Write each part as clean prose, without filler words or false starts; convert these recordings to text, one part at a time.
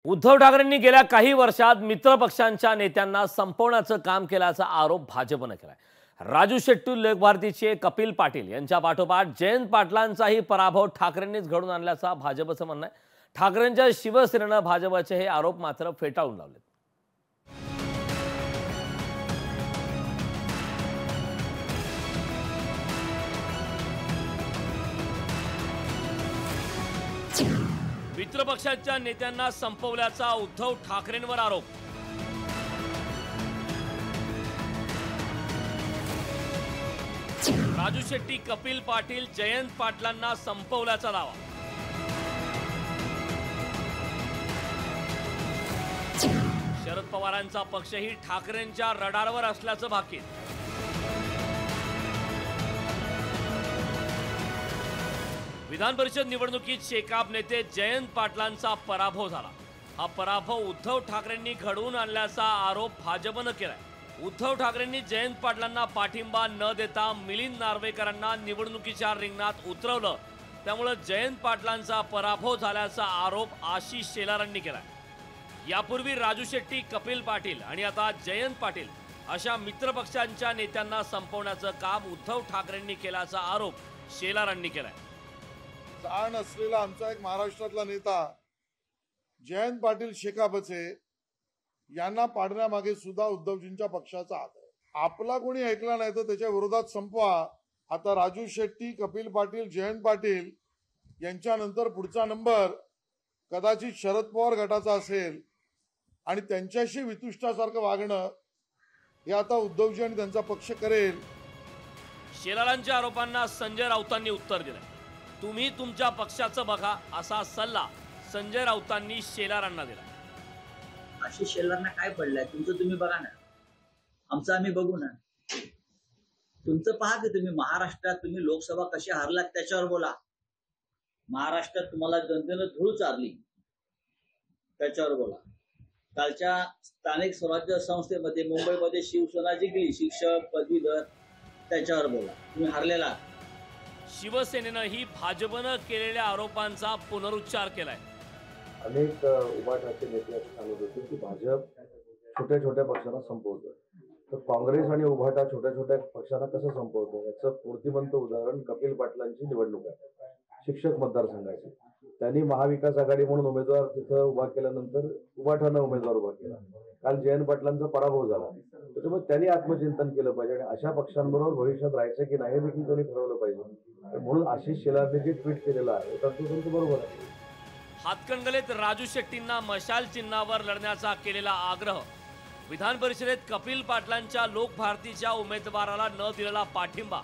उद्धव ठाकरेंनी गेल्या काही वर्षात मित्रपक्षांच्या नेत्यांना संपवण्याचं काम केल्याचा आरोप भाजपने केलाय। राजू शेट्टी, लोक भारतीचे कपिल पाटील यांच्या पाठोपाठ जयंत पाटलांचाही पराभव ठाकरेंनीच घडून आणल्याचा भाजपचं म्हणणं आहे। ठाकरेंच्या शिवसेनेनं भाजपचे हे आरोप मात्र फेटाळून लावले। मित्रपक्षांच्या नेत्यांना संपवल्याचा उद्धव ठाकरेंवर आरोप। राजू शेट्टी, कपिल पाटील, जयंत पाटलांना संपवल्याचा दावा। शरद पवारांचा पक्षही ठाकरेंच्या रडारवर असल्याचं भाकीत। विधान परिषद निवडणुकीत शेकाप नेते जयंत पाटलांचा पराभव झाला। हा पराभव उद्धव ठाकरेंनी घडवून आणल्याचा आरोप भाजपने केलाय। उद्धव ठाकरेंनी जयंत पाटलांना पाठिंबा न देता मिलिंद नार्वेकरांना निवडणुकीच्या रिंगणात उतरवलं, त्यामुळे जयंत पाटलांचा पराभव झाल्याचा आरोप आशिष शेलारांनी केलाय। यापूर्वी राजू शेट्टी, कपिल पाटील आणि आता जयंत पाटील अशा मित्रपक्षांच्या नेत्यांना संपवण्याचं काम उद्धव ठाकरेंनी केल्याचा आरोप शेलारांनी केलाय। जाण असलेला आमचा एक महाराष्ट्रातला नेता जयंत पाटील शेकापचे यांना पाडण्यामागे सुद्धा उद्धवजींच्या पक्षाचा हात आहे। आपला कोणी ऐकला नाही तर त्याच्या विरोधात संपवा। आता राजू शेट्टी, कपिल पाटील, जयंत पाटील यांच्यानंतर पुढचा नंबर कदाचित शरद पवार गटाचा असेल आणि त्यांच्याशी वितुष्टासारखं वागणं हे आता उद्धवजी आणि त्यांचा पक्ष करेल। शेलारांच्या आरोपांना संजय राऊतांनी उत्तर दिलं। तुम्ही तुमच्या पक्षाचं बघा असा सल्ला संजय राऊतांनी शेलारांना दिला। आशिष शेलारांना काय पडलंय? तुमचं तुम्ही बघा ना, आमचं आम्ही बघू ना। तुमचं पहा की तुम्ही महाराष्ट्रात तुम्ही लोकसभा कशी हारलात त्याच्यावर बोला। महाराष्ट्रात तुम्हाला जनतेनं धूळ चारली त्याच्यावर बोला। कालच्या स्थानिक स्वराज्य संस्थेमध्ये मुंबईमध्ये शिवसेना जिंकली, शिक्षक, पदवीधर, त्याच्यावर बोला। तुम्ही हारलेला। शिवसेनेनंही भाजपनं केलेल्या आरोपांचा पुनरुच्चार केलाय। अनेक उभाटाचे नेते असं सांगत होते की भाजप छोट्या छोट्या पक्षांना संपवतो, तर काँग्रेस आणि उभाटा छोट्या छोट्या पक्षांना कसं संपवतो याचं मूर्तिमंत उदाहरण कपिल पाटलांची निवडणूक आहे। शिक्षक मतदारसंघाची त्यांनी महाविकास आघाडी म्हणून उमेदवार तिथं उभा केल्यानंतर उभाटानं उमेदवार उभा केला। काल जयंत पाटलांचा पराभव झाला, त्याच्यामुळे त्यांनी आत्मचिंतन केलं पाहिजे आणि अशा पक्षांबरोबर भविष्यात राहायचं की नाही देखील त्यांनी ठरवलं पाहिजे। म्हणून आशिष शेलारने जे ट्विट केलेलं आहे तंतोतंत बरोबर आहे। हातकणंगलेत राजू शेट्टींना मशाल चिन्हावर लढण्याचा केलेला आग्रह, विधान परिषदेत कपिल पाटलांच्या लोक भारतीच्या उमेदवाराला न दिलेला पाठिंबा,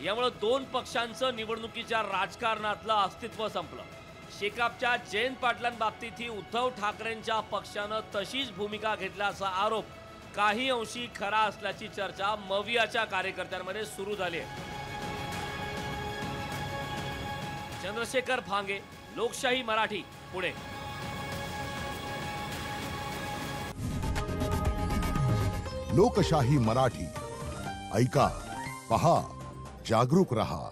यामुळे दोन पक्षांचं निवडणुकीच्या राजकारणातलं अस्तित्व संपलं। शेकापच्या जयंत पाटलांबाबतीतही उद्धव ठाकरेंच्या पक्षानं तशीच भूमिका घेतल्याचा आरोप काही अंशी खरा असल्याची चर्चा मवियाच्या कार्यकर्त्यांमध्ये सुरू झाली आहे। चंद्रशेखर भांगे, लोकशाही मराठी, पुणे। लोकशाही मराठी ऐका, पहा, जागरूक रहा।